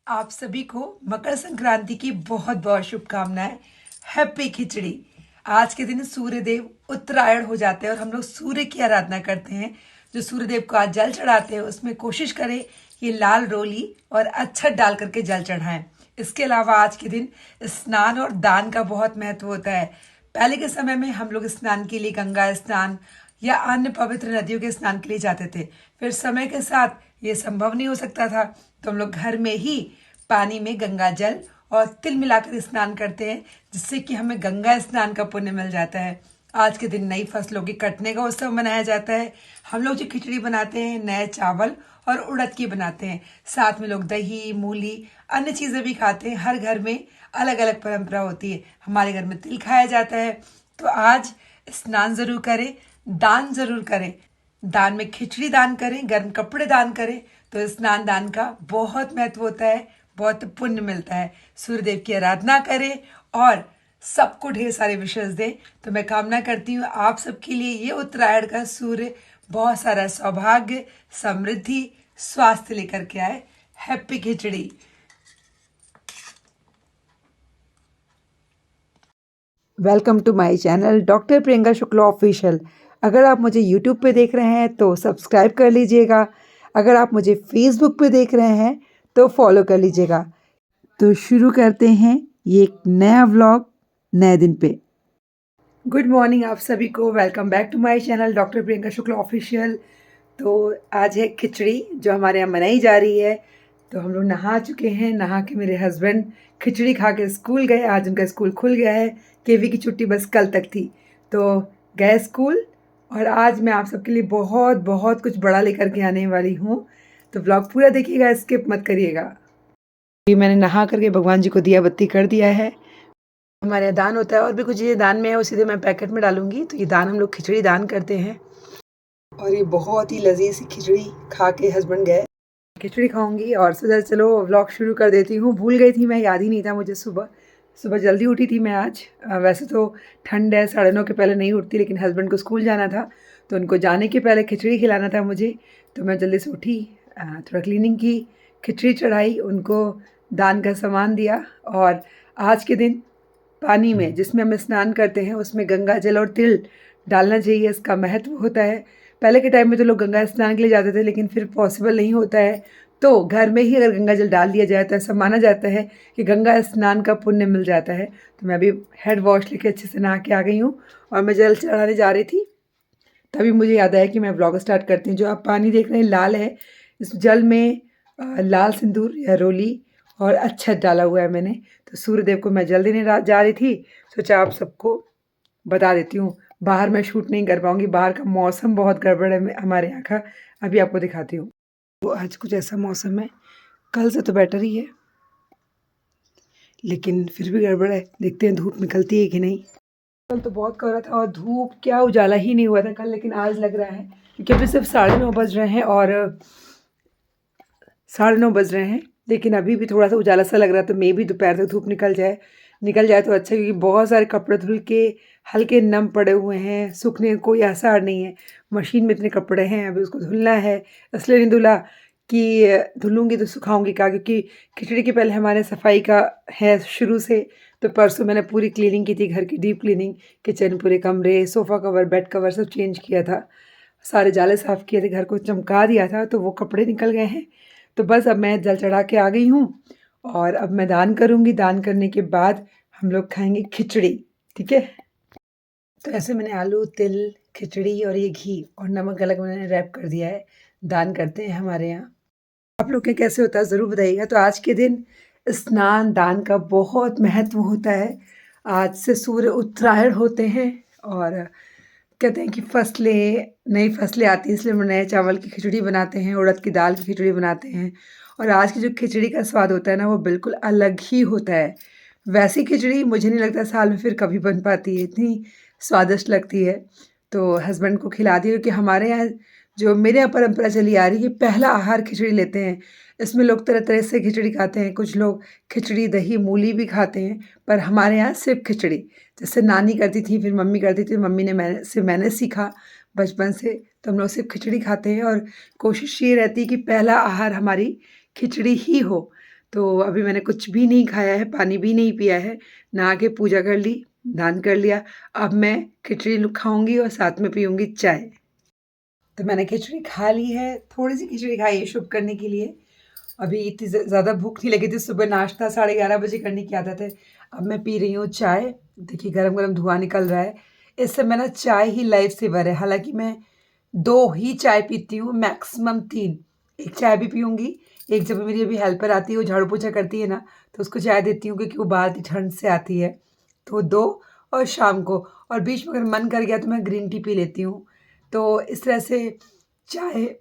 आप सभी को मकर संक्रांति की बहुत बहुत शुभकामनाएं। हैप्पी खिचड़ी। आज के दिन सूर्य देव उत्तरायण हो जाते हैं और हम लोग सूर्य की आराधना करते हैं। जो सूर्य देव को आज जल चढ़ाते हैं उसमें कोशिश करें कि लाल रोली और अक्षत डाल करके जल चढ़ाएं। इसके अलावा आज के दिन स्नान और दान का बहुत महत्व होता है। पहले के समय में हम लोग स्नान के लिए गंगा स्नान या अन्य पवित्र नदियों के स्नान के लिए जाते थे। फिर समय के साथ ये संभव नहीं हो सकता था, तो हम लोग घर में ही पानी में गंगा जल और तिल मिलाकर स्नान करते हैं, जिससे कि हमें गंगा स्नान का पुण्य मिल जाता है। आज के दिन नई फसलों के कटने का उत्सव मनाया जाता है। हम लोग जो खिचड़ी बनाते हैं नए चावल और उड़द की बनाते हैं। साथ में लोग दही, मूली, अन्य चीज़ें भी खाते हैं। हर घर में अलग अलग परंपरा होती है। हमारे घर में तिल खाया जाता है। तो आज स्नान जरूर करें, दान जरूर करें। दान में खिचड़ी दान करें, गर्म कपड़े दान करें। तो स्नान दान का बहुत महत्व होता है, बहुत पुण्य मिलता है। सूर्यदेव की आराधना करें और सबको ढेर सारे विशेष दें। तो मैं कामना करती हूँ आप सबके लिए ये उत्तरायण का सूर्य बहुत सारा सौभाग्य, समृद्धि, स्वास्थ्य लेकर के आए। Happy Khichdi. Welcome to my channel doctor Priyanka Shukla official. अगर आप मुझे यूट्यूब पे देख रहे हैं तो सब्सक्राइब कर लीजिएगा। अगर आप मुझे फेसबुक पे देख रहे हैं तो फॉलो कर लीजिएगा। तो शुरू करते हैं ये एक नया व्लॉग नए दिन पे। गुड मॉर्निंग आप सभी को। Welcome back to my channel doctor Priyanka Shukla official. तो आज है खिचड़ी जो हमारे यहाँ बनाई जा रही है। तो हम लोग नहा चुके हैं। नहा के मेरे हस्बैंड खिचड़ी खा के स्कूल गए। आज उनका स्कूल खुल गया है। केवी की छुट्टी बस कल तक थी, तो गए स्कूल। और आज मैं आप सबके लिए बहुत बहुत कुछ बड़ा लेकर के आने वाली हूँ। तो ब्लॉग पूरा देखिएगा, स्किप मत करिएगा। अभी मैंने नहा करके भगवान जी को दिया बत्ती कर दिया है। हमारे यहाँ दान होता है और भी कुछ ये दान में है, उसी मैं पैकेट में डालूंगी। तो ये दान हम लोग खिचड़ी दान करते हैं। और ये बहुत ही लजीज सी खिचड़ी खा के हस्बैंड गए। खिचड़ी खाऊंगी और सोचा चलो व्लॉग शुरू कर देती हूँ। भूल गई थी मैं, याद ही नहीं था मुझे। सुबह जल्दी उठी थी मैं आज। वैसे तो ठंड है, 9:30 के पहले नहीं उठती, लेकिन हस्बैंड को स्कूल जाना था तो उनको जाने के पहले खिचड़ी खिलाना था मुझे। तो मैं जल्दी से उठी, थोड़ा क्लीनिंग की, खिचड़ी चढ़ाई, उनको दान का सामान दिया। और आज के दिन पानी में जिसमें हम स्नान करते हैं उसमें गंगा जल और तिल डालना चाहिए। इसका महत्व होता है। पहले के टाइम में तो लोग गंगा स्नान के लिए जाते थे, लेकिन फिर पॉसिबल नहीं होता है। तो घर में ही अगर गंगा जल डाल दिया जाए तो ऐसा माना जाता है कि गंगा स्नान का पुण्य मिल जाता है। तो मैं अभी हेड वॉश लेके अच्छे से नहा के आ गई हूँ और मैं जल चढ़ाने जा रही थी, तभी मुझे याद आया कि मैं ब्लॉग स्टार्ट करती हूँ। जो आप पानी देख रहे हैं लाल है, इस जल में लाल सिंदूर या रोली और अक्षत डाला हुआ है मैंने। तो सूर्यदेव को मैं जल देने जा रही थी। सोचा आप सबको बता देती हूँ। बाहर मैं शूट नहीं कर पाऊँगी, बाहर का मौसम बहुत गड़बड़ है हमारे यहाँ का। अभी आपको दिखाती हूँ। तो आज कुछ ऐसा मौसम है, कल से तो बेटर ही है, लेकिन फिर भी गड़बड़ है। देखते हैं धूप निकलती है कि नहीं। कल तो बहुत कोहरा था और धूप क्या उजाला ही नहीं हुआ था कल, लेकिन आज लग रहा है क्योंकि अभी सिर्फ 9:30 बज रहे हैं और 9:30 बज रहे हैं, लेकिन अभी भी थोड़ा सा उजाला सा लग रहा है। तो मे भी दोपहर तक धूप निकल जाए तो अच्छा, क्योंकि बहुत सारे कपड़े धुल के हल्के नम पड़े हुए हैं, सूखने का कोई आसार नहीं है। मशीन में इतने कपड़े हैं, अभी उसको धुलना है। इसलिए नहीं धुला कि धुलूँगी तो सुखाऊंगी क्या, क्योंकि खिचड़ी के पहले हमारे सफाई का है शुरू से। तो परसों मैंने पूरी क्लीनिंग की थी, घर की डीप क्लीनिंग, किचन, पूरे कमरे, सोफ़ा कवर, बेड कवर सब चेंज किया था, सारे जाले साफ़ किए थे, घर को चमका दिया था। तो वो कपड़े निकल गए हैं। तो बस अब मैं जल चढ़ा के आ गई हूँ और अब मैं दान करूँगी। दान करने के बाद हम लोग खाएंगे खिचड़ी, ठीक है। तो ऐसे मैंने आलू, तिल, खिचड़ी और ये घी और नमक अलग मैंने रैप कर दिया है। दान करते हैं हमारे यहाँ। आप लोग के कैसे होता है ज़रूर बताइएगा। तो आज के दिन स्नान दान का बहुत महत्व होता है। आज से सूर्य उत्तरायण होते हैं और कहते हैं कि नई फसलें आती हैं, इसलिए हम नए चावल की खिचड़ी बनाते हैं, उड़द की दाल की खिचड़ी बनाते हैं। और आज की जो खिचड़ी का स्वाद होता है ना, वो बिल्कुल अलग ही होता है। वैसी खिचड़ी मुझे नहीं लगता साल में फिर कभी बन पाती है, इतनी स्वादिष्ट लगती है। तो हस्बैंड को खिला दी, क्योंकि हमारे यहाँ जो मेरे यहाँ परंपरा चली आ रही है कि पहला आहार खिचड़ी लेते हैं। इसमें लोग तरह तरह से खिचड़ी खाते हैं, कुछ लोग खिचड़ी, दही, मूली भी खाते हैं, पर हमारे यहाँ सिर्फ खिचड़ी। जैसे नानी करती थी, फिर मम्मी करती थी, मम्मी ने मैंने सीखा बचपन से। तो हम लोग सिर्फ खिचड़ी खाते हैं और कोशिश ये रहती है कि पहला आहार हमारी खिचड़ी ही हो। तो अभी मैंने कुछ भी नहीं खाया है, पानी भी नहीं पिया है, नहा के पूजा कर ली, दान कर लिया। अब मैं खिचड़ी खाऊँगी और साथ में पीऊँगी चाय। तो मैंने खिचड़ी खा ली है, थोड़ी-सी खिचड़ी खाई है शुभ करने के लिए। अभी इतनी ज़्यादा भूख नहीं लगी थी, सुबह नाश्ता 11:30 बजे करने की आदत है। अब मैं पी रही हूँ चाय, देखिए गरम-गरम धुआँ निकल रहा है। इस समय ना चाय ही लाइफ सेवर है, हालाँकि मैं 2 ही चाय पीती हूँ, मैक्सिमम 3। एक चाय भी पीऊँगी, एक जब मेरी अभी हेल्पर आती है, वो झाड़ू-पोछा करती है ना, तो उसको चाय देती हूँ क्योंकि वो बाहर की ठंड से आती है, तो 2 और शाम को और बीच में अगर मन कर गया तो मैं ग्रीन टी पी लेती हूँ। तो इस तरह से चाय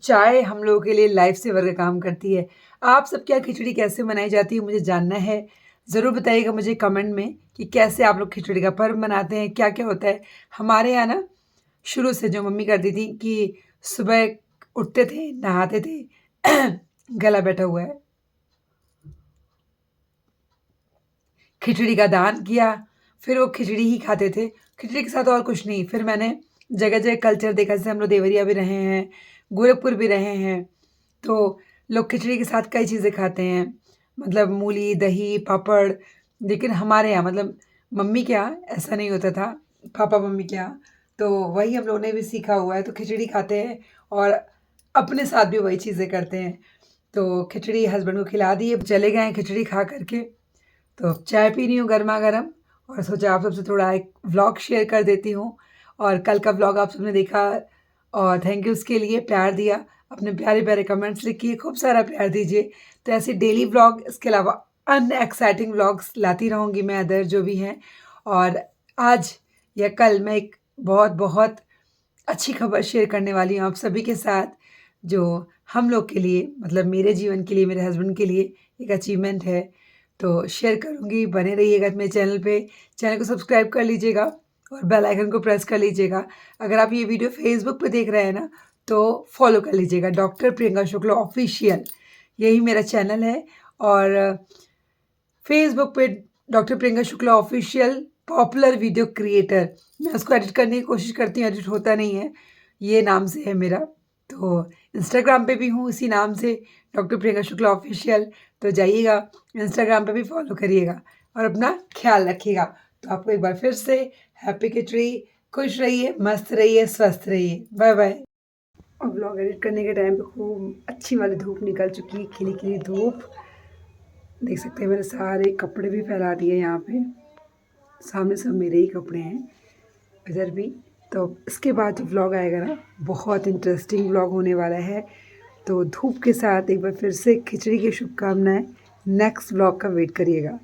चाय हम लोगों के लिए लाइफ सेवर का काम करती है। आप सबके यहाँ खिचड़ी कैसे मनाई जाती है मुझे जानना है। ज़रूर बताइएगा मुझे कमेंट में कि कैसे आप लोग खिचड़ी का पर्व मनाते हैं, क्या-क्या होता है? हमारे यहाँ ना शुरू से जो मम्मी करती थी कि सुबह उठते थे, नहाते थे, गला बैठा हुआ है। खिचड़ी का दान किया, फिर वो खिचड़ी ही खाते थे। खिचड़ी के साथ और कुछ नहीं। फिर मैंने जगह-जगह कल्चर देखा, जैसे हम लोग देवरिया भी रहे हैं, गोरखपुर भी रहे हैं, तो लोग खिचड़ी के साथ कई चीज़ें खाते हैं, मतलब मूली, दही, पापड़। लेकिन हमारे यहाँ मतलब मम्मी के यहाँ ऐसा नहीं होता था, पापा-मम्मी के यहाँ। तो वही हम लोगों ने भी सीखा हुआ है, तो खिचड़ी खाते हैं और अपने साथ भी वही चीज़ें करते हैं। तो खिचड़ी हस्बैंड को खिला दी, अब चले गए हैं खिचड़ी खा कर के। तो अब चाय पी रही हूँ गरमा-गरम और सोचा आप सबसे थोड़ा एक व्लॉग शेयर कर देती हूँ। और कल का व्लॉग आप सबने देखा और थैंक यू उसके लिए, प्यार दिया, अपने प्यारे-प्यारे कमेंट्स लिखिए, खूब सारा प्यार दीजिए। तो ऐसे डेली व्लॉग, इसके अलावा अन्य एक्साइटिंग व्लॉग्स लाती रहूँगी मैं, अदर जो भी हैं। और आज या कल मैं एक बहुत-बहुत अच्छी खबर शेयर करने वाली हूँ आप सभी के साथ, जो हम लोग के लिए, मतलब मेरे जीवन के लिए, मेरे हस्बैंड के लिए एक अचीवमेंट है। तो शेयर करूँगी, बने रहिएगा मेरे चैनल पे। चैनल को सब्सक्राइब कर लीजिएगा और बेल आइकन को प्रेस कर लीजिएगा। अगर आप ये वीडियो फेसबुक पे देख रहे हैं ना, तो फॉलो कर लीजिएगा, डॉक्टर प्रियंका शुक्ला ऑफिशियल, यही मेरा चैनल है। और फेसबुक पे doctor Priyanka Shukla official popular video creator, मैं उसको एडिट करने की कोशिश करती हूँ, एडिट होता नहीं है, ये नाम से है मेरा। तो इंस्टाग्राम पे भी हूँ इसी नाम से, डॉक्टर प्रियंका शुक्ला ऑफिशियल। तो जाइएगा इंस्टाग्राम पे भी फॉलो करिएगा और अपना ख्याल रखिएगा। तो आपको एक बार फिर से हैप्पी खिचड़ी, खुश रहिए, मस्त रहिए, स्वस्थ रहिए। Bye bye. और ब्लॉग एडिट करने के टाइम पे खूब अच्छी वाली धूप निकल चुकी, खिली-खिली धूप। देख सकते हैं मैंने सारे कपड़े भी फैला दिए यहाँ पे, सामने सब मेरे ही कपड़े हैं, इधर भी। तो इसके बाद जो व्लॉग आएगा ना, बहुत इंटरेस्टिंग व्लॉग होने वाला है। तो धूप के साथ एक बार फिर से खिचड़ी की शुभकामनाएं। नेक्स्ट व्लॉग का वेट करिएगा।